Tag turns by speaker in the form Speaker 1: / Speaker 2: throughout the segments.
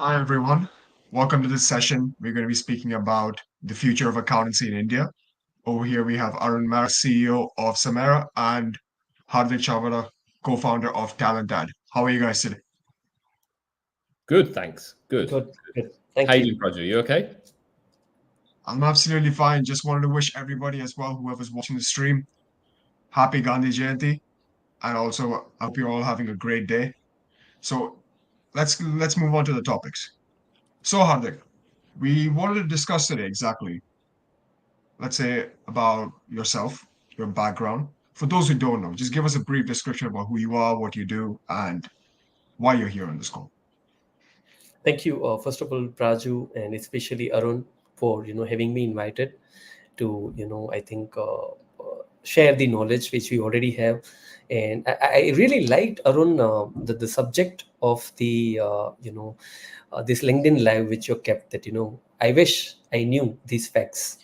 Speaker 1: Hi, everyone. Welcome to this session. We're going to be speaking about the future of accountancy in India. Over here, we have Arun Mehra, CEO of Samara, and Hardik Chavara, co-founder of Talentad. How are you guys today?
Speaker 2: Good, thanks. Good.
Speaker 3: Good, good.
Speaker 2: How
Speaker 3: Thank
Speaker 2: you
Speaker 3: you.
Speaker 2: doing, Praju? You okay?
Speaker 1: I'm absolutely fine. Just wanted to wish everybody as well, whoever's watching the stream, happy Gandhi Jayanti, and also I hope you're all having a great day. So let's move on to the topics. So Hardik, we wanted to discuss today exactly let's say, about yourself, your background. For those who don't know, just give us a brief description about who you are, what you do, and why you're here on this call.
Speaker 3: Thank you, first of all, Praju, and especially Arun for having me invited to I think share the knowledge which we already have, and I really liked Arun the subject of the this LinkedIn live which you kept that I wish I knew these facts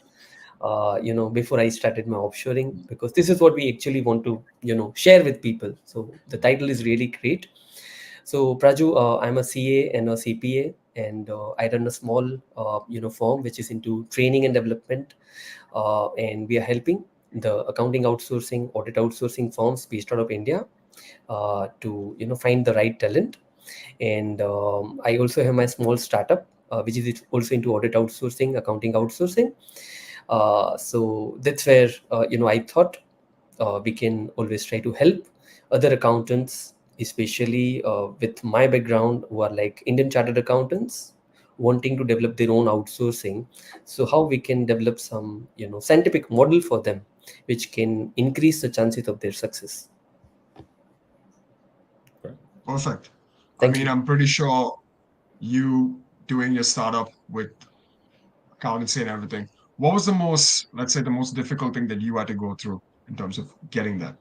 Speaker 3: before I started my offshoring, because this is what we actually want to share with people. So the title is really great. So Praju, I'm a CA and a CPA, and I run a small firm which is into training and development, and we are helping the accounting outsourcing, audit outsourcing firms based out of India to find the right talent. And I also have my small startup which is also into audit outsourcing, accounting outsourcing. So that's where I thought we can always try to help other accountants, especially with my background, who are like Indian chartered accountants wanting to develop their own outsourcing. So how we can develop some scientific model for them which can increase the chances of their success.
Speaker 1: Perfect. I
Speaker 3: Thank
Speaker 1: mean,
Speaker 3: you.
Speaker 1: I'm pretty sure you doing your startup with accountancy and everything. What was the most, let's say, the most difficult thing that you had to go through in terms of getting that?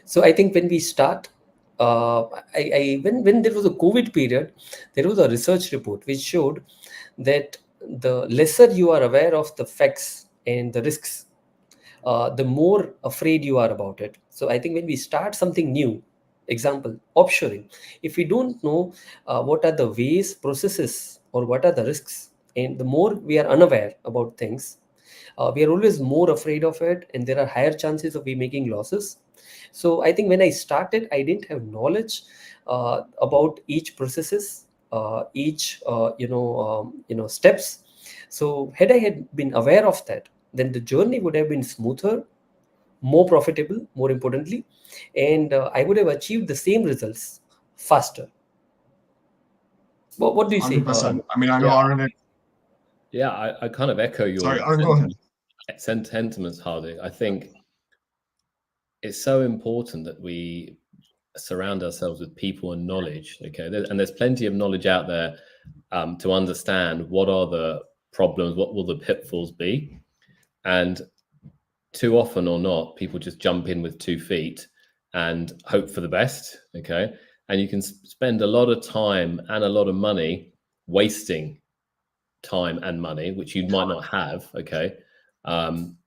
Speaker 3: So I think when we start, when there was a COVID period, there was a research report which showed that the lesser you are aware of the facts and the risks, the more afraid you are about it. So I think when we start something new, example offshoring, if we don't know what are the ways, processes, or what are the risks, and the more we are unaware about things, we are always more afraid of it, and there are higher chances of we making losses. So I think when I started, I didn't have knowledge about each processes, each steps. So had I had been aware of that, then the journey would have been smoother, more profitable, more importantly, and I would have achieved the same results faster. What do you say?
Speaker 1: 100%. I mean, I know
Speaker 3: Yeah.
Speaker 1: Arun,
Speaker 2: Yeah, I kind of echo
Speaker 1: sorry,
Speaker 2: your
Speaker 1: Arun, go ahead.
Speaker 2: sentiments, Hardik. I think it's so important that we surround ourselves with people and knowledge. Okay, and there's plenty of knowledge out there to understand what are the problems, what will the pitfalls be, and too often or not, people just jump in with 2 feet and hope for the best. Okay. And you can spend a lot of time and a lot of money wasting time and money, which you might not have. Okay. Um,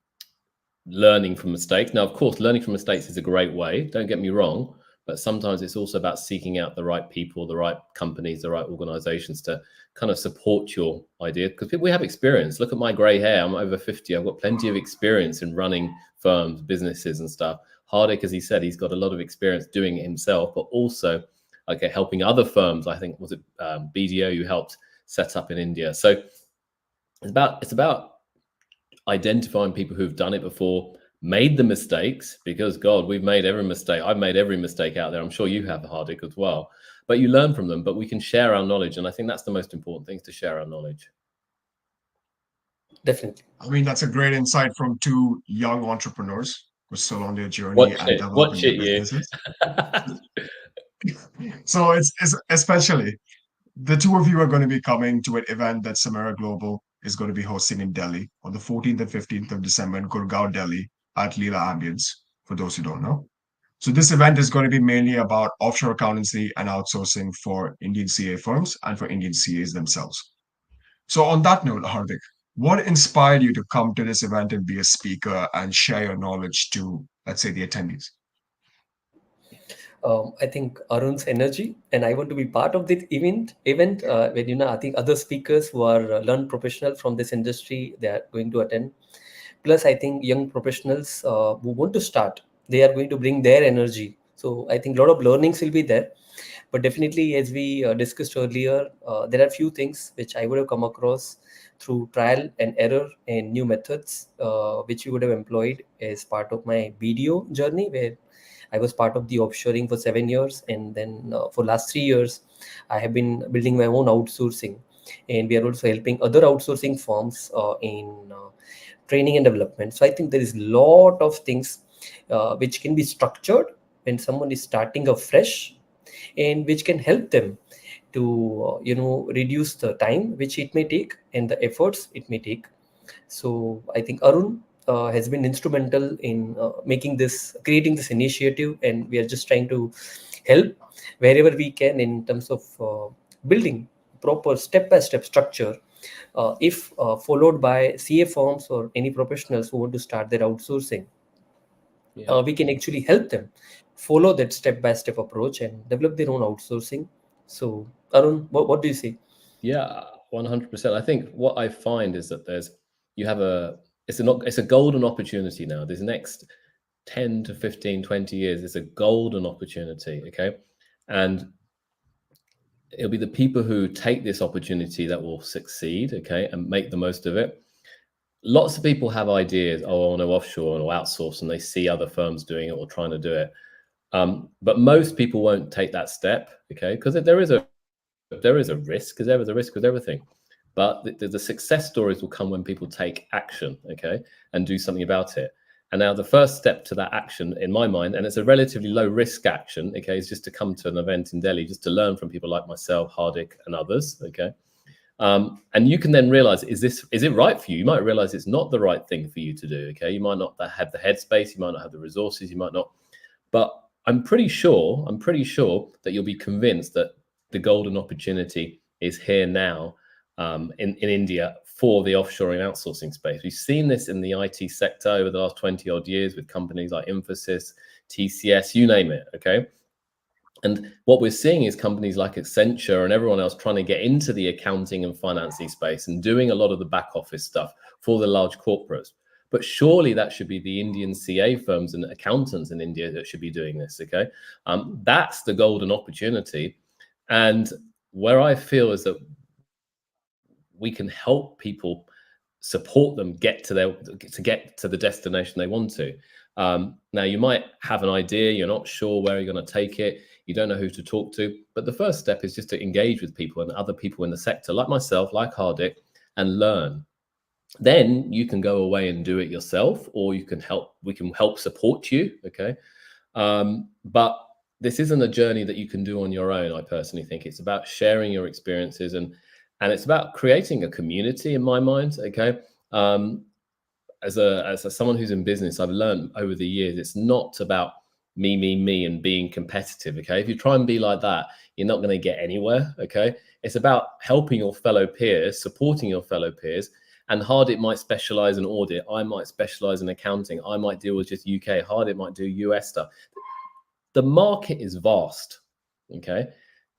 Speaker 2: Learning from mistakes. Now, of course, learning from mistakes is a great way. Don't get me wrong. But sometimes it's also about seeking out the right people, the right companies, the right organizations to kind of support your idea. Because we have experience. Look at my gray hair. I'm over 50. I've got plenty of experience in running firms, businesses, and stuff. Hardik, as he said, he's got a lot of experience doing it himself, but also okay, helping other firms. I think was it BDO you helped set up in India. So it's about identifying people who've done it before, made the mistakes, because God, we've made every mistake. I've made every mistake out there. I'm sure you have, Hardik, as well. But you learn from them, but we can share our knowledge. And I think that's the most important thing, is to share our knowledge.
Speaker 3: Definitely.
Speaker 1: I mean, that's a great insight from two young entrepreneurs who are still on their journey
Speaker 2: Watch
Speaker 1: and
Speaker 2: it.
Speaker 1: developing
Speaker 2: Watch
Speaker 1: their
Speaker 2: it, you.
Speaker 1: businesses. So it's especially the two of you are going to be coming to an event that Samara Global is going to be hosting in Delhi on the 14th and 15th of December in Gurgaon, Delhi at Leela Ambience, for those who don't know. So this event is going to be mainly about offshore accountancy and outsourcing for Indian CA firms and for Indian CAs themselves. So on that note, Hardik, what inspired you to come to this event and be a speaker and share your knowledge to, let's say, the attendees?
Speaker 3: I think Arun's energy, and I want to be part of this event when I think other speakers who are learned professional from this industry, they are going to attend. Plus, I think young professionals who want to start, they are going to bring their energy. So I think a lot of learnings will be there. But definitely, as we discussed earlier, there are few things which I would have come across through trial and error and new methods, which we would have employed as part of my BDO journey, where I was part of the offshoring for 7 years, and then for last 3 years, I have been building my own outsourcing, and we are also helping other outsourcing firms in training and development. So I think there is a lot of things which can be structured when someone is starting afresh, and which can help them to reduce the time which it may take and the efforts it may take. So I think Arun has been instrumental in creating this initiative, and we are just trying to help wherever we can in terms of building proper step-by-step structure. If followed by CA firms or any professionals who want to start their outsourcing,
Speaker 2: Yeah.
Speaker 3: we can actually help them follow that step-by-step approach and develop their own outsourcing. So, Arun, what do you say?
Speaker 2: Yeah, 100%. I think what I find is that you have it's a golden opportunity now. This next 10 to 15, 20 years is a golden opportunity, okay? And it'll be the people who take this opportunity that will succeed, okay, and make the most of it. Lots of people have ideas, oh, I want to offshore or outsource, and they see other firms doing it or trying to do it. But most people won't take that step, okay, because there is a risk, because there is a risk with everything. But the success stories will come when people take action, okay, and do something about it. And now the first step to that action, in my mind, and it's a relatively low risk action, okay, is just to come to an event in Delhi, just to learn from people like myself, Hardik, and others, okay. And you can then realize, is it right for you? You might realize it's not the right thing for you to do, okay. You might not have the headspace, you might not have the resources, you might not, but I'm pretty sure that you'll be convinced that the golden opportunity is here now in India for the offshoring outsourcing space. We've seen this in the IT sector over the last 20 odd years with companies like Infosys, TCS, you name it, okay? And what we're seeing is companies like Accenture and everyone else trying to get into the accounting and financing space and doing a lot of the back office stuff for the large corporates. But surely that should be the Indian CA firms and accountants in India that should be doing this, okay? That's the golden opportunity. And where I feel is that we can help people, support them get to the destination they want to. Now, you might have an idea, you're not sure where you're going to take it, you don't know who to talk to, but the first step is just to engage with people and other people in the sector, like myself, like Hardik, and learn. Then you can go away and do it yourself, or we can help support you, okay? But this isn't a journey that you can do on your own. I personally think it's about sharing your experiences, and it's about creating a community, in my mind, okay? As someone who's in business, I've learned over the years, it's not about me and being competitive, okay? If you try and be like that, you're not going to get anywhere, okay? It's about helping your fellow peers, supporting your fellow peers. And Hardik might specialize in audit, I might specialize in accounting, I might deal with just UK, Hardik might do US stuff. The market is vast, okay?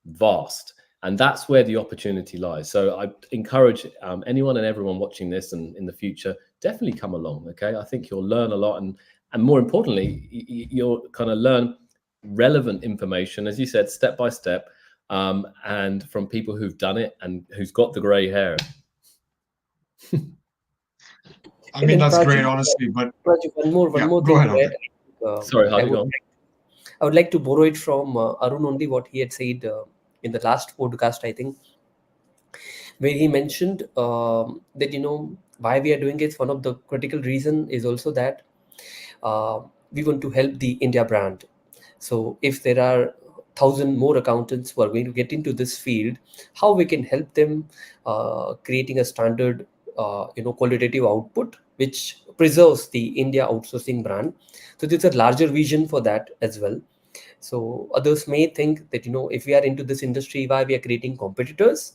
Speaker 2: Vast. And that's where the opportunity lies. So I encourage anyone and everyone watching this and in the future, definitely come along, okay? I think you'll learn a lot, and more importantly, you'll kind of learn relevant information, as you said, step by step, and from people who've done it and who's got the gray hair.
Speaker 1: I mean, that's great, honestly, but
Speaker 3: Praju, one more
Speaker 1: go
Speaker 3: thing
Speaker 1: ahead,
Speaker 3: to add.
Speaker 1: Hardik.
Speaker 2: Sorry, how do you go on?
Speaker 3: I would like to borrow it from Arun only, what he had said in the last podcast, I think, where he mentioned that why we are doing it. One of the critical reason is also that we want to help the India brand. So if there are 1,000 more accountants who are going to get into this field, how we can help them creating a standard qualitative output which preserves the India outsourcing brand. So there's a larger vision for that as well. So others may think that if we are into this industry, why we are creating competitors.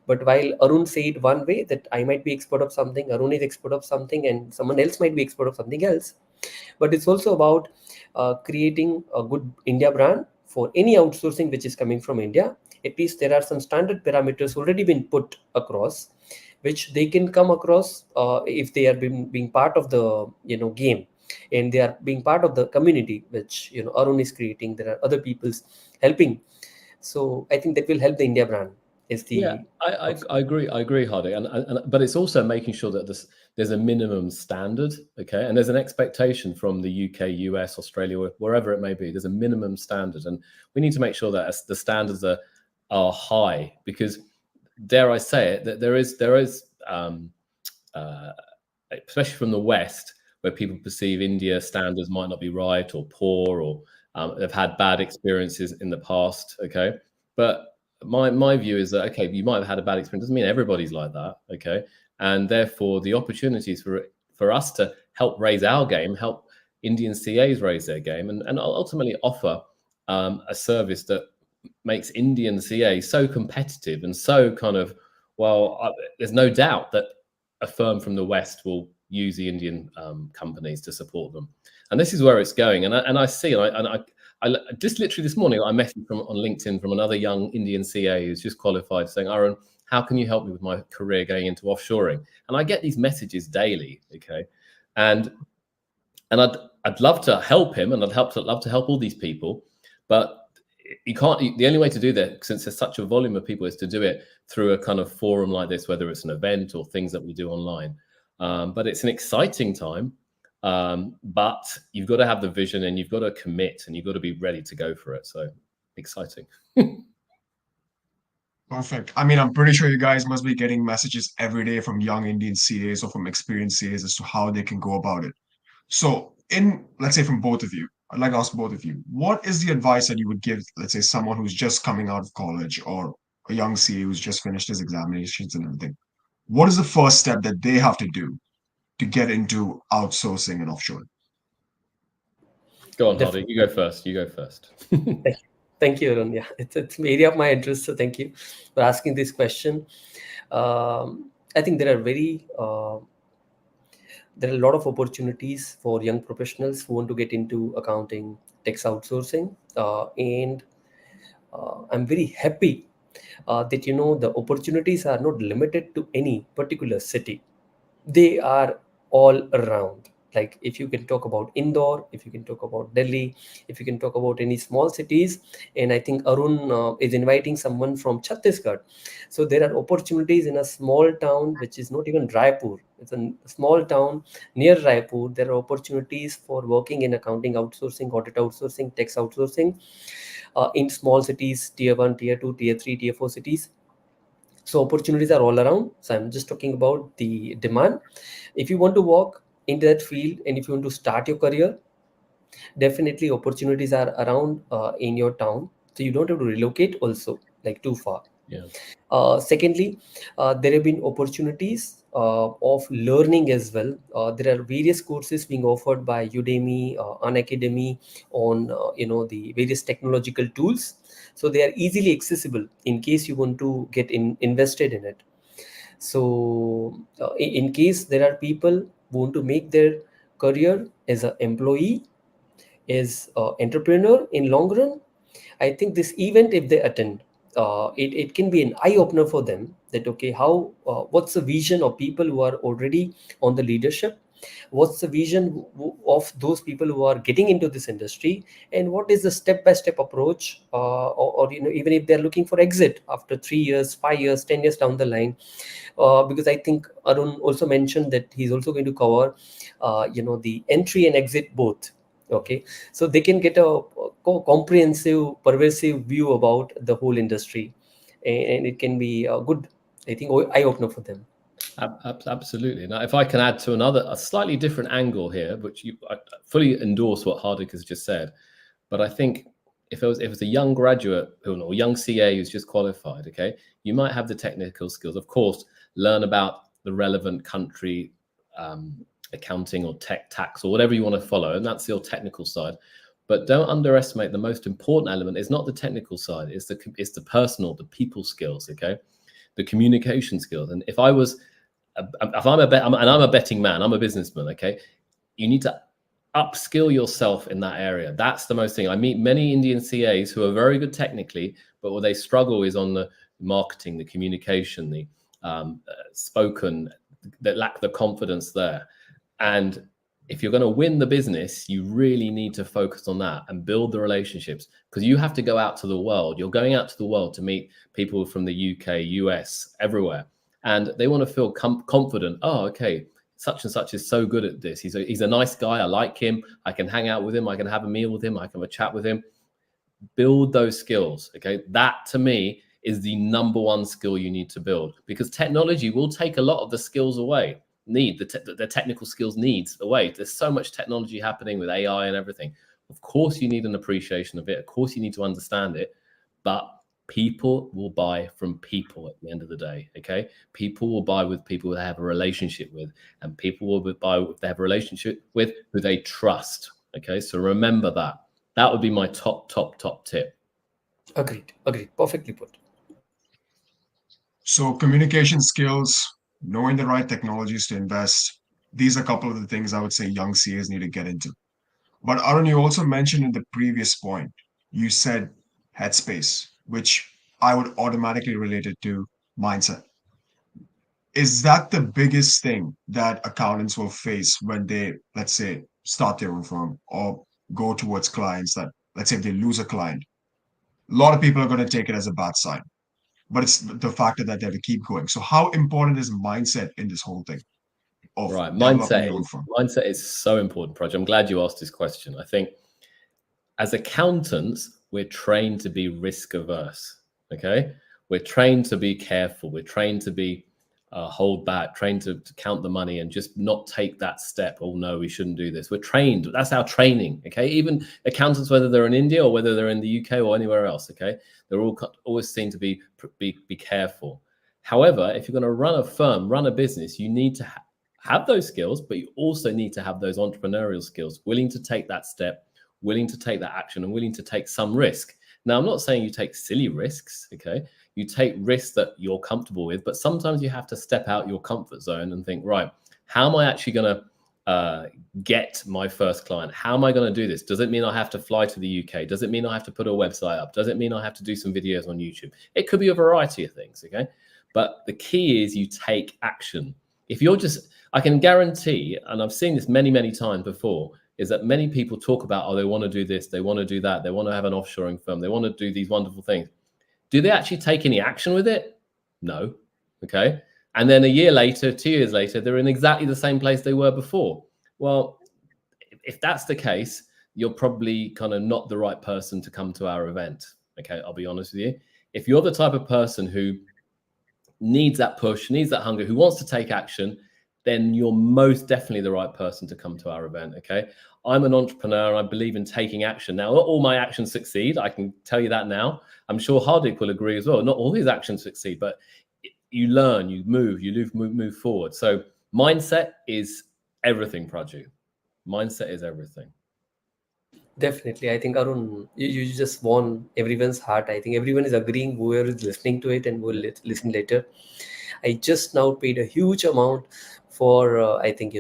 Speaker 3: But while Arun said one way, that I might be expert of something, Arun is expert of something, and someone else might be expert of something else. But it's also about creating a good India brand for any outsourcing which is coming from India, at least there are some standard parameters already been put across, which they can come across if they are being part of the game, and they are being part of the community which Arun is creating. There are other people's helping, so I think that will help the India brand. Is
Speaker 2: Yeah,
Speaker 3: the
Speaker 2: I agree. I agree, Hardik. But it's also making sure that there's a minimum standard, okay, and there's an expectation from the UK, US, Australia, wherever it may be. There's a minimum standard, and we need to make sure that the standards are high, because, dare I say it, that there is especially from the West, where people perceive India standards might not be right or poor, or they've had bad experiences in the past, okay, but my view is that, okay, you might have had a bad experience, doesn't mean everybody's like that, okay, and therefore the opportunities for us to help raise our game, help Indian CAs raise their game, and ultimately offer a service that makes Indian CA so competitive and so kind of, there's no doubt that a firm from the West will use the Indian companies to support them, and this is where it's going. And I see, and I just literally this morning, I messaged on LinkedIn from another young Indian CA who's just qualified, saying, Arun, how can you help me with my career going into offshoring? And I get these messages daily, okay, and I'd love to help him, and I'd love to help all these people, but you can't. The only way to do that, since there's such a volume of people, is to do it through a kind of forum like this, whether it's an event or things that we do online. But it's an exciting time. But you've got to have the vision, and you've got to commit, and you've got to be ready to go for it. So exciting.
Speaker 1: Perfect. I mean, I'm pretty sure you guys must be getting messages every day from young Indian CAs or from experienced CAs as to how they can go about it. So, let's say from both of you, I'd like to ask both of you, what is the advice that you would give, let's say, someone who's just coming out of college, or a young CA who's just finished his examinations and everything? What is the first step that they have to do to get into outsourcing and offshoring?
Speaker 2: Go on, Hardik. You go first. You go first.
Speaker 3: Thank you, Arun. Yeah, it's an area of my interest, so thank you for asking this question. I think there are a lot of opportunities for young professionals who want to get into accounting, tax outsourcing, and I'm very happy that the opportunities are not limited to any particular city. They are all around. Like if you can talk about Indore, if you can talk about Delhi, if you can talk about any small cities, and I think Arun is inviting someone from Chhattisgarh. So there are opportunities in a small town which is not even Raipur. It's a small town near Raipur. There are opportunities for working in accounting outsourcing, audit outsourcing, tax outsourcing in small cities, tier 1, tier 2, tier 3, tier 4 cities. So opportunities are all around. So I'm just talking about the demand. If you want to walk into that field, and if you want to start your career, definitely opportunities are around in your town, so you don't have to relocate also like too far.
Speaker 2: Yeah.
Speaker 3: Secondly, there have been opportunities of learning as well. There are various courses being offered by Udemy, Unacademy on the various technological tools, so they are easily accessible in case you want to get invested in it. So in case there are people who want to make their career as an employee, as an entrepreneur in long run, I think this event, if they attend, it can be an eye opener for them. That okay, what's the vision of people who are already on the leadership? What's the vision of those people who are getting into this industry, and what is the step-by-step approach, or even if they're looking for exit after 3 years, 5 years, 10 years down the line, because I think Arun also mentioned that he's also going to cover, the entry and exit both. Okay, so they can get a comprehensive, pervasive view about the whole industry, and it can be a good, I think, eye opener for them.
Speaker 2: Absolutely. Now, if I can add to a slightly different angle here, which I fully endorse what Hardik has just said, but I think if it's a young graduate or young CA who's just qualified, okay, you might have the technical skills. Of course, learn about the relevant country accounting or tax or whatever you want to follow, and that's your technical side. But don't underestimate the most important element. It's not the technical side; it's the personal, the people skills, okay, the communication skills. And if I'm a betting man, I'm a businessman, okay, you need to upskill yourself in that area. That's the most thing. I meet many Indian CAs who are very good technically, but what they struggle is on the marketing, the communication, the spoken, that lack the confidence there. And if you're going to win the business, you really need to focus on that and build the relationships, because you have to go out to the world. You're going out to the world to meet people from the UK, US, everywhere. And they want to feel confident. Oh, okay, such and such is so good at this. He's a nice guy. I like him. I can hang out with him. I can have a meal with him. I can have a chat with him. Build those skills. Okay. That to me is the number one skill you need to build, because technology will take a lot of the skills away. The technical skills needs away. There's so much technology happening with AI and everything. Of course, you need an appreciation of it. Of course, you need to understand it, but people will buy from people at the end of the day. Okay. People will buy with people they have a relationship with, and people will buy if they have a relationship with who they trust. Okay. So remember that. That would be my top tip.
Speaker 3: Agreed. Perfectly put.
Speaker 1: So communication skills, knowing the right technologies to invest, these are a couple of the things I would say young CAs need to get into. But Arun, you also mentioned in the previous point, you said headspace, which I would automatically relate it to mindset. Is that the biggest thing that accountants will face when they, let's say, start their own firm or go towards clients that, let's say, if they lose a client? A lot of people are going to take it as a bad sign, but it's the factor that they have to keep going. So, how important is mindset in this whole thing of
Speaker 2: Right.
Speaker 1: developing your own firm?
Speaker 2: Mindset is so important, Praj. I'm glad you asked this question. I think as accountants, we're trained to be risk averse. Okay. We're trained to be careful. We're trained to be hold back, trained to count the money and just not take that step. Oh no, we shouldn't do this. We're trained. That's our training. Okay. Even accountants, whether they're in India or whether they're in the UK or anywhere else. Okay. They're all always seen to be careful. However, if you're going to run a firm, run a business, you need to have those skills, but you also need to have those entrepreneurial skills, willing to take that step, willing to take that action, and willing to take some risk. Now, I'm not saying you take silly risks, okay? You take risks that you're comfortable with, but sometimes you have to step out your comfort zone and think, right, how am I actually going to get my first client? How am I going to do this? Does it mean I have to fly to the UK? Does it mean I have to put a website up? Does it mean I have to do some videos on YouTube? It could be a variety of things, okay? But the key is you take action. If you're just, I can guarantee, and I've seen this many, many times before, is that many people talk about, oh, they want to do this, they want to do that, they want to have an offshoring firm, they want to do these wonderful things. Do they actually take any action with it? No. Okay. And then a year later, 2 years later, they're in exactly the same place they were before. Well, if that's the case, you're probably kind of not the right person to come to our event. Okay. I'll be honest with you. If you're the type of person who needs that push, needs that hunger, who wants to take action, then you're most definitely the right person to come to our event. Okay. I'm an entrepreneur. I believe in taking action. Now, not all my actions succeed. I can tell you that now. I'm sure Hardik will agree as well. Not all his actions succeed, but you learn, you move forward. So mindset is everything, Praju. Mindset is everything.
Speaker 3: Definitely. I think, Arun, you just won everyone's heart. I think everyone is agreeing, whoever is listening to it and will listen later. I just now paid a huge amount for, I think,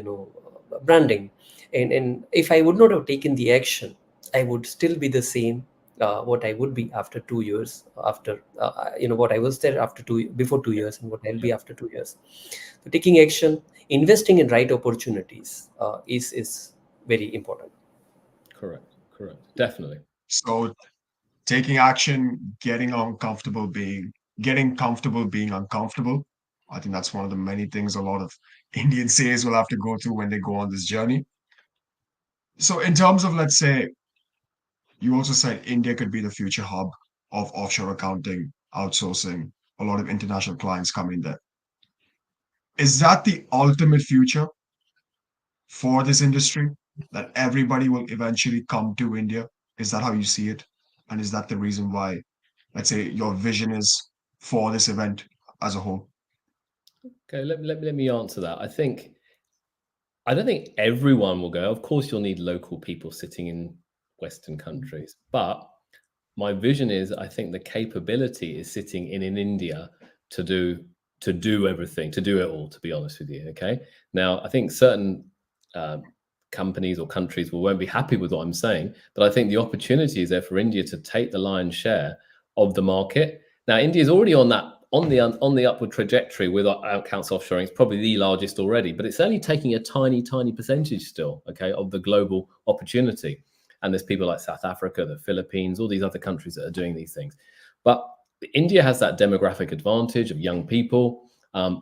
Speaker 3: branding. And if I would not have taken the action, I would still be the same, what I would be after 2 years, after, what I was there before 2 years and what I'll be after 2 years. So taking action, investing in right opportunities is very important.
Speaker 2: Correct. Definitely.
Speaker 1: So taking action, getting comfortable being uncomfortable. I think that's one of the many things a lot of Indian CAs will have to go through when they go on this journey. So in terms of, let's say, you also said India could be the future hub of offshore accounting, outsourcing, a lot of international clients coming there. Is that the ultimate future for this industry? That everybody will eventually come to India? Is that how you see it? And is that the reason why, let's say, your vision is for this event as a whole?
Speaker 2: Okay, let me answer that. I don't think everyone will go. Of course, you'll need local people sitting in Western countries, but my vision is, I think the capability is sitting in India to do everything, to do it all, to be honest with you. Okay. Now, I think certain companies or countries won't be happy with what I'm saying, but I think the opportunity is there for India to take the lion's share of the market. Now, India is already on the upward trajectory with accounts offshoring. It's probably the largest already, but it's only taking a tiny percentage still, okay, of the global opportunity. And there's people like South Africa, the Philippines, all these other countries that are doing these things. But India has that demographic advantage of young people.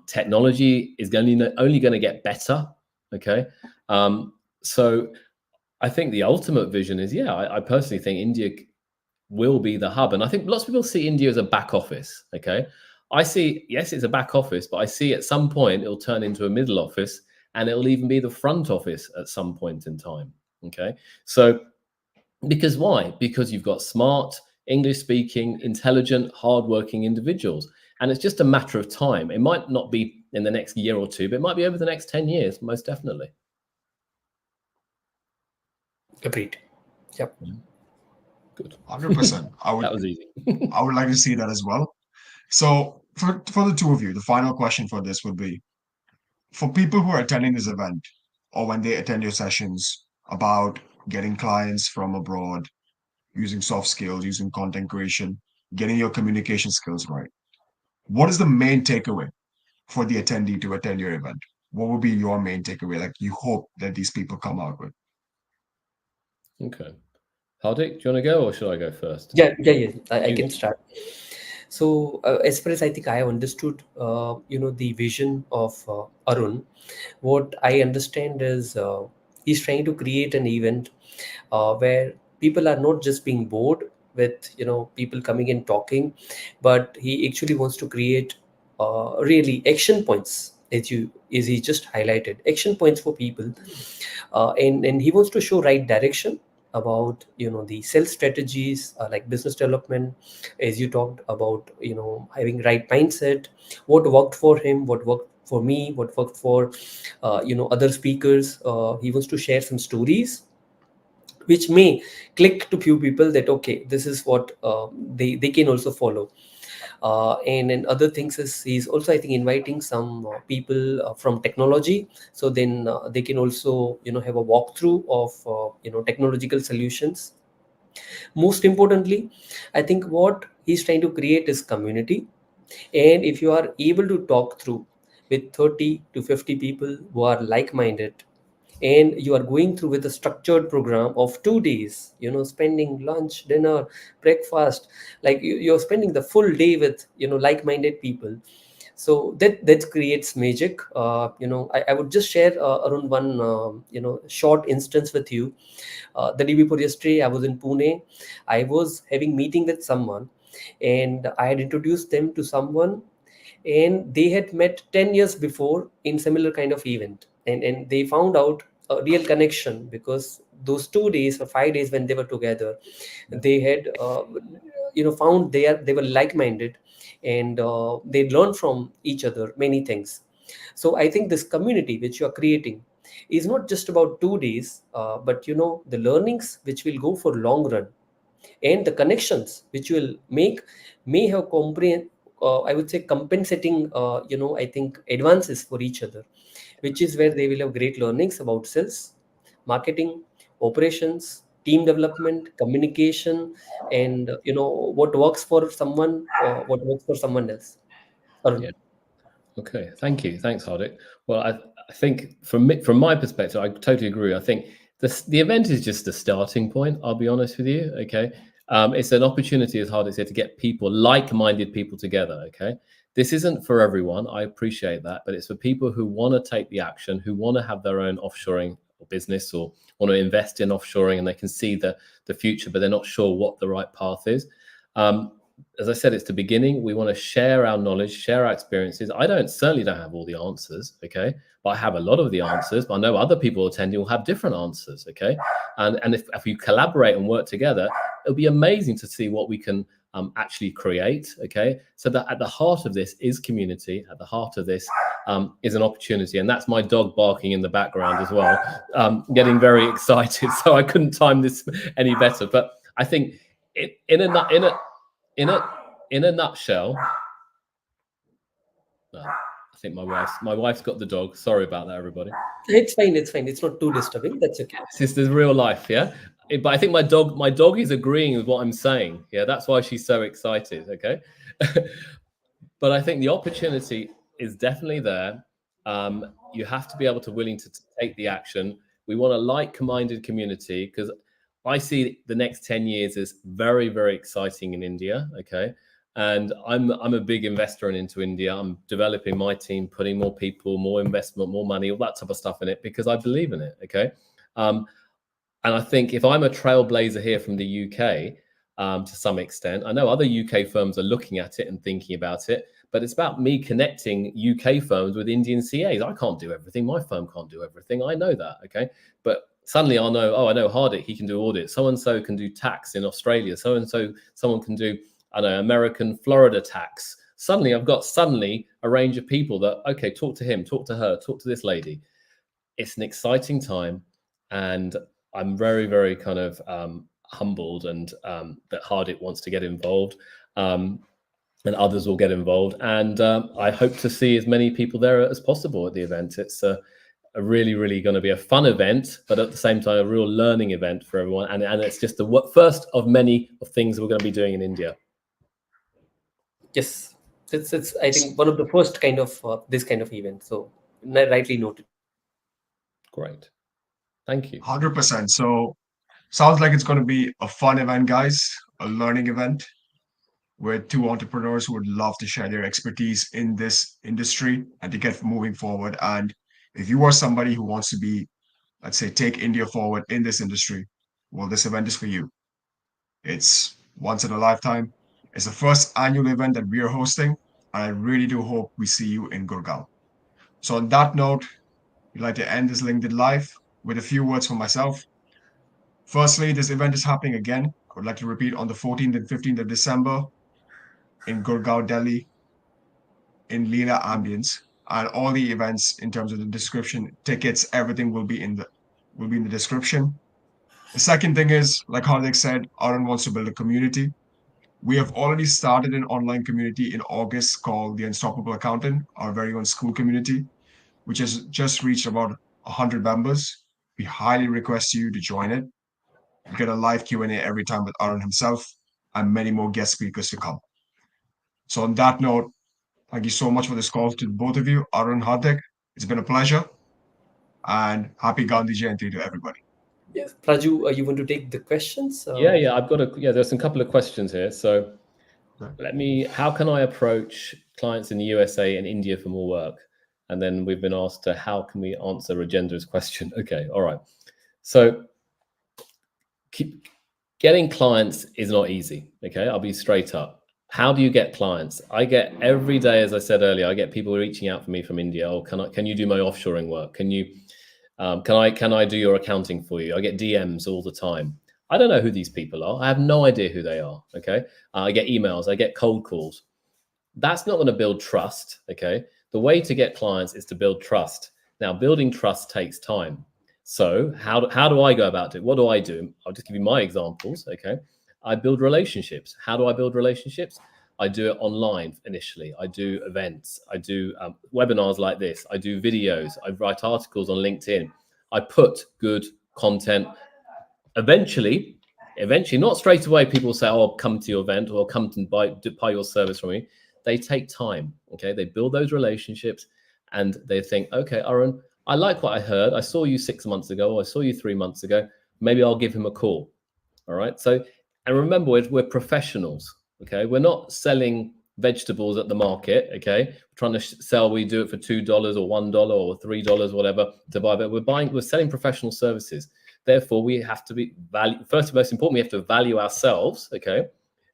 Speaker 2: Technology is only going to get better, okay? So I think the ultimate vision is, I personally think India will be the hub. And I think lots of people see India as a back office, okay? I see, yes, it's a back office, but I see at some point it'll turn into a middle office, and it'll even be the front office at some point in time, okay? So, because why? Because you've got smart, English-speaking, intelligent, hardworking individuals. And it's just a matter of time. It might not be in the next year or two, but it might be over the next 10 years, most definitely.
Speaker 3: Agreed. Yep.
Speaker 2: Good.
Speaker 1: 100%.
Speaker 2: That was easy.
Speaker 1: I would like to see that as well. So for the two of you, the final question for this would be, for people who are attending this event or when they attend your sessions about getting clients from abroad, using soft skills, using content creation, getting your communication skills right, what is the main takeaway for the attendee to attend your event? What would be your main takeaway? Like you hope that these people come out with?
Speaker 2: Okay. Hardik, do you want to go or should I go first?
Speaker 3: Yeah. I can start. So as far as I think I have understood, the vision of Arun, what I understand is he's trying to create an event where people are not just being bored with people coming and talking, but he actually wants to create really action points, as he just highlighted, action points for people, and he wants to show right direction about the sales strategies, like business development, as you talked about, having right mindset, what worked for him, what worked for me, what worked for other speakers. He wants to share some stories which may click to few people that okay, this is what they can also follow. And other things is he's also, I think, inviting some people from technology, so then they can also have a walkthrough of technological solutions. Most importantly, I think what he's trying to create is community. And if you are able to talk through with 30 to 50 people who are like-minded, and you are going through with a structured program of 2 days, spending lunch, dinner, breakfast, like you're spending the full day with like-minded people, so that creates magic. I would just share around one short instance with you. The day before yesterday, I was in Pune. I was having meeting with someone, and I had introduced them to someone, and they had met 10 years before in similar kind of event, and they found out a real connection because those 2 days or 5 days when they were together, they had found they were like-minded, and they learned from each other many things. So I think this community which you are creating is not just about 2 days, but the learnings which will go for long run, and the connections which you will make may have I would say compensating I think advances for each other, which is where they will have great learnings about sales, marketing, operations, team development, communication, and what works for someone, what works for someone else. Arun.
Speaker 2: Yeah. Okay. Thank you. Thanks, Hardik. Well, I think from my perspective, I totally agree. I think the event is just the starting point. I'll be honest with you. Okay. It's an opportunity, as Hardik said, to get people, like-minded people together. Okay. This isn't for everyone. I appreciate that, but it's for people who want to take the action, who want to have their own offshoring business or want to invest in offshoring, and they can see the future, but they're not sure what the right path is. As I said, it's the beginning. We want to share our knowledge, share our experiences. I certainly don't have all the answers, okay? But I have a lot of the answers. But I know other people attending will have different answers, okay? And if we collaborate and work together, it'll be amazing to see what we can actually create, okay? So that at the heart of this is community. At the heart of this is an opportunity, and that's my dog barking in the background as well, getting very excited. So I couldn't time this any better. But I think in a nutshell, I think my wife's got the dog. Sorry about that, everybody.
Speaker 3: It's fine. It's fine. It's not too disturbing. That's okay.
Speaker 2: This is real life, yeah. But I think my dog is agreeing with what I'm saying. Yeah, that's why she's so excited. Okay, but I think the opportunity is definitely there. You have to be able to willing to take the action. We want a like-minded community because I see the next 10 years as very, very exciting in India. Okay. And I'm a big investor into India. I'm developing my team, putting more people, more investment, more money, all that type of stuff in it because I believe in it. Okay. And I think if I'm a trailblazer here from the UK, to some extent, I know other UK firms are looking at it and thinking about it, but it's about me connecting UK firms with Indian CAs. I can't do everything. My firm can't do everything. I know that. Okay. But suddenly I'll know, oh, I know Hardik, he can do audit. So-and-so can do tax in Australia. So-and-so, someone can do, I know, American Florida tax. Suddenly I've got a range of people that, okay, talk to him, talk to her, talk to this lady. It's an exciting time. And I'm very, very kind of humbled and that Hardik wants to get involved and others will get involved. And I hope to see as many people there as possible at the event. It's a really, really going to be a fun event, but at the same time, a real learning event for everyone. And it's just the first of many of things we're going to be doing in India.
Speaker 3: Yes, it's I think one of the first kind of this kind of event. So rightly noted.
Speaker 2: Great. Thank you.
Speaker 1: 100%. So sounds like it's going to be a fun event, guys, a learning event with two entrepreneurs who would love to share their expertise in this industry and to get moving forward. And if you are somebody who wants to be, let's say, take India forward in this industry, well, this event is for you. It's once in a lifetime. It's the first annual event that we are hosting, and I really do hope we see you in Gurgaon. So on that note, we'd like to end this LinkedIn Live with a few words from myself. Firstly, this event is happening again. I would like to repeat on the 14th and 15th of December in Gurgaon, Delhi, in Leela Ambience, and all the events in terms of the description, tickets, everything will be in the description. The second thing is, like Hardik said, Arun wants to build a community. We have already started an online community in August called the Unstoppable Accountant, our very own school community, which has just reached about 100 members. We highly request you to join it. You get a live Q&A every time with Arun himself and many more guest speakers to come. So on that note, thank you so much for this call to both of you, Arun, Hardik. It's been a pleasure. And happy Gandhi Jayanti to everybody.
Speaker 3: Yes, Praju, you want to take the questions?
Speaker 2: Yeah. I've got there's a couple of questions here. So how can I approach clients in the USA and India for more work? And then we've been asked how can we answer Rajendra's question? Okay, all right. So getting clients is not easy. Okay, I'll be straight up. How do you get clients? I get every day, as I said earlier, I get people reaching out for me from India. Oh, can you do my offshoring work? Can I do your accounting for you? I get DMs all the time. I don't know who these people are. I have no idea who they are. Okay, I get emails. I get cold calls. That's not going to build trust. Okay, the way to get clients is to build trust. Now, building trust takes time. So how do I go about it? What do I do? I'll just give you my examples. Okay. I build relationships. How do I build relationships? I do it online initially. I do events. I do webinars like this. I do videos. I write articles on LinkedIn. I put good content. Eventually, not straight away, people say, oh, I'll come to your event or I'll come to buy your service from me. They take time. Okay. They build those relationships and they think, okay, Arun, I like what I heard. I saw you 6 months ago. Or I saw you 3 months ago. Maybe I'll give him a call. All right. So, and remember, we're professionals. Okay. We're not selling vegetables at the market. Okay. We're trying to sell, we do it for $2 or $1 or $3, whatever to buy. But we're selling professional services. Therefore, we have to be first, most important, we have to value ourselves. Okay.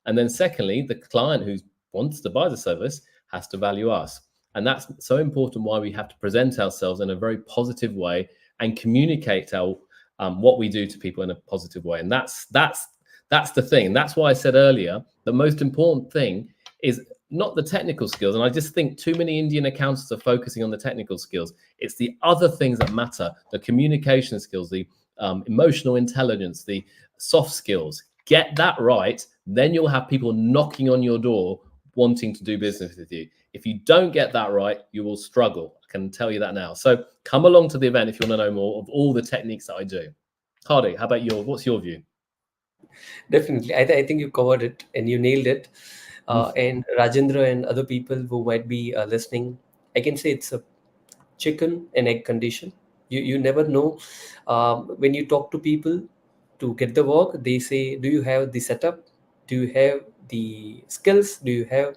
Speaker 2: And then secondly, the client who wants to buy the service has to value us. And that's so important why we have to present ourselves in a very positive way and communicate what we do to people in a positive way. And that's the thing. And that's why I said earlier, the most important thing is not the technical skills. And I just think too many Indian accountants are focusing on the technical skills. It's the other things that matter, the communication skills, the emotional intelligence, the soft skills. Get that right. Then you'll have people knocking on your door wanting to do business with you. If you don't get that right, you will struggle. I can tell you that now. So come along to the event if you want to know more of all the techniques that I do. Hardik, how about what's your view?
Speaker 3: Definitely. I think you covered it and you nailed it. And Rajendra and other people who might be listening, I can say it's a chicken and egg condition. You never know. When you talk to people to get the work, they say, do you have the setup? Do you have the skills? Do you have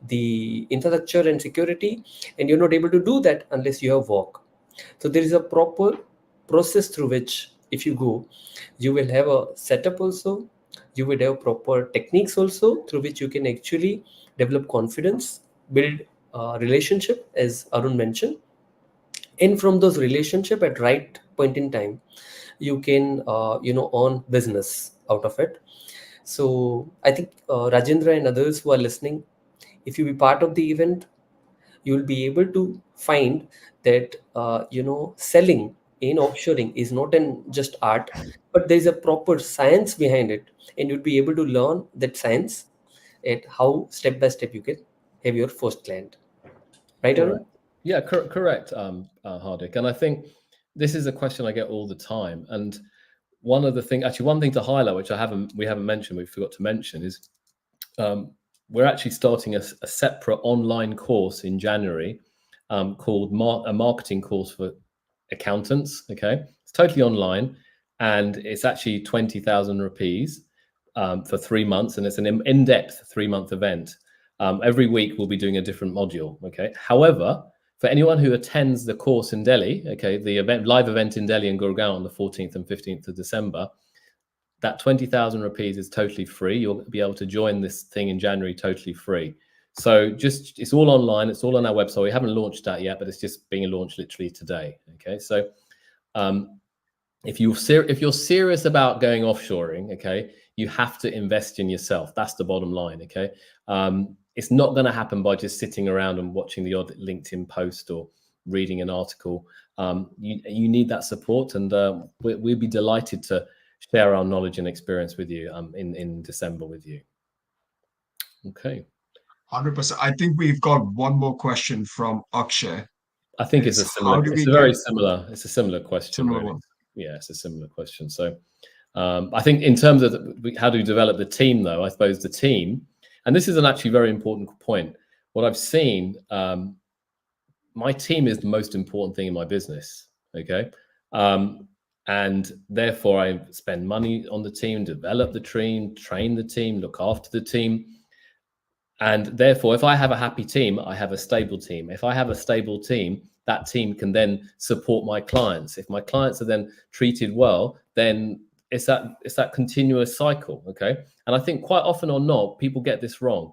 Speaker 3: the infrastructure and security? And you're not able to do that unless you have work. So there is a proper process through which, if you go, you will have a setup also. You will have proper techniques also through which you can actually develop confidence, build a relationship, as Arun mentioned. And from those relationship at right point in time, you can earn business out of it. So I think Rajendra and others who are listening, if you be part of the event, you will be able to find that selling in offshoring is not an just art, but there is a proper science behind it, and you'll be able to learn that science at how step by step you can have your first client. Right,
Speaker 2: Correct.
Speaker 3: Arun?
Speaker 2: Yeah, correct, Hardik. And I think this is a question I get all the time. And one thing to highlight, which we haven't mentioned, we forgot to mention, is we're actually starting a separate online course in January called a marketing course for accountants. Okay, it's totally online, and it's actually 20,000 rupees for 3 months, and it's an in-depth 3-month event. Every week we'll be doing a different module. Okay, however, for anyone who attends the course in Delhi, okay, the live event in Delhi and Gurgaon on the 14th and 15th of December, that 20,000 rupees is totally free. You'll be able to join this thing in January totally free. So it's all online. It's all on our website. We haven't launched that yet, but it's just being launched literally today. Okay, so if you're serious about going offshoring, okay, you have to invest in yourself. That's the bottom line. Okay, it's not going to happen by just sitting around and watching the odd LinkedIn post or reading an article. You need that support, and we'd be delighted to share our knowledge and experience with you in December with you. Okay.
Speaker 1: 100%. I think we've got one more question from Akshay.
Speaker 2: I think it's a similar question.
Speaker 1: Similar
Speaker 2: really.
Speaker 1: one.
Speaker 2: Yeah, it's a similar question. So I think in terms of how do we develop the team, though, I suppose the team, and this is an actually very important point. What I've seen, my team is the most important thing in my business. Okay. And therefore I spend money on the team, develop the team, train the team, look after the team. And therefore, if I have a happy team, I have a stable team. If I have a stable team, that team can then support my clients. If my clients are then treated well, then it's that continuous cycle. Okay. And I think quite often or not, people get this wrong.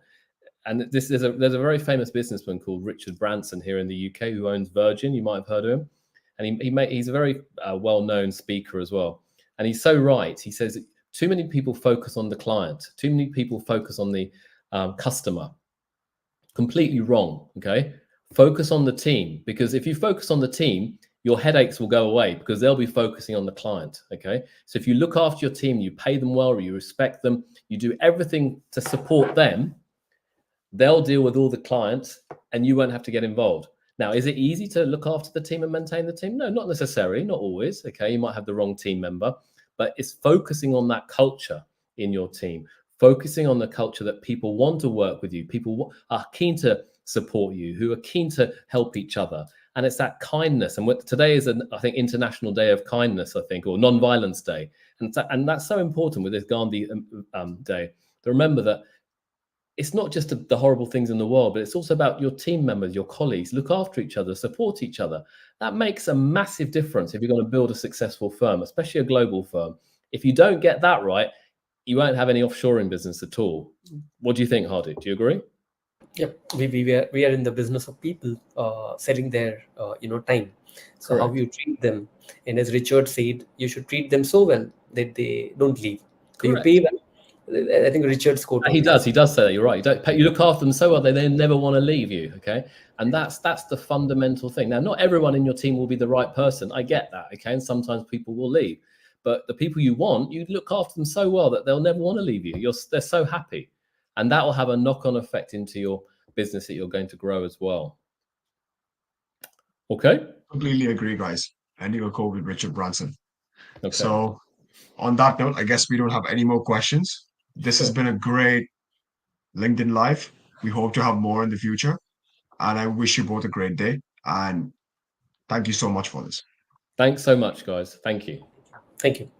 Speaker 2: And there's a very famous businessman called Richard Branson here in the UK who owns Virgin. You might have heard of him. And he's a very well-known speaker as well. And he's so right. He says, too many people focus on the client. Too many people focus on the customer. Completely wrong, okay? Focus on the team, because if you focus on the team, your headaches will go away because they'll be focusing on the client, okay? So if you look after your team, you pay them well, you respect them, you do everything to support them, they'll deal with all the clients and you won't have to get involved. Now, is it easy to look after the team and maintain the team? No, not necessarily, not always. Okay, you might have the wrong team member, but it's focusing on that culture in your team, focusing on the culture that people want to work with you, people are keen to support you, who are keen to help each other. And it's that kindness. And today is, I think, International Day of Kindness, I think, or Non-Violence Day. And that's so important with this Gandhi Day, to remember that it's not just the horrible things in the world, but it's also about your team members, your colleagues. Look after each other, support each other. That makes a massive difference if you're going to build a successful firm, especially a global firm. If you don't get that right, you won't have any offshoring business at all. What do you think, Hardik? Do you agree?
Speaker 3: Yep, we are in the business of people selling their time. So
Speaker 2: Correct.
Speaker 3: how you treat them, and as Richard said, you should treat them so well that they don't leave. So you
Speaker 2: Correct.
Speaker 3: pay well. I think Richard's quote.
Speaker 2: He does say that. You're right. You look after them so well they never want to leave you. Okay, and that's the fundamental thing. Now, not everyone in your team will be the right person. I get that. Okay, and sometimes people will leave, but the people you want, you look after them so well that they'll never want to leave you. They're so happy. and that will have a knock-on effect into your business that you're going to grow as well. Okay.
Speaker 1: Completely agree, guys. Ending a quote with Richard Branson.
Speaker 2: Okay.
Speaker 1: So on that note, I guess we don't have any more questions. This has been a great LinkedIn Live. We hope to have more in the future. And I wish you both a great day. And thank you so much for this.
Speaker 2: Thanks so much, guys. Thank you.
Speaker 3: Thank you.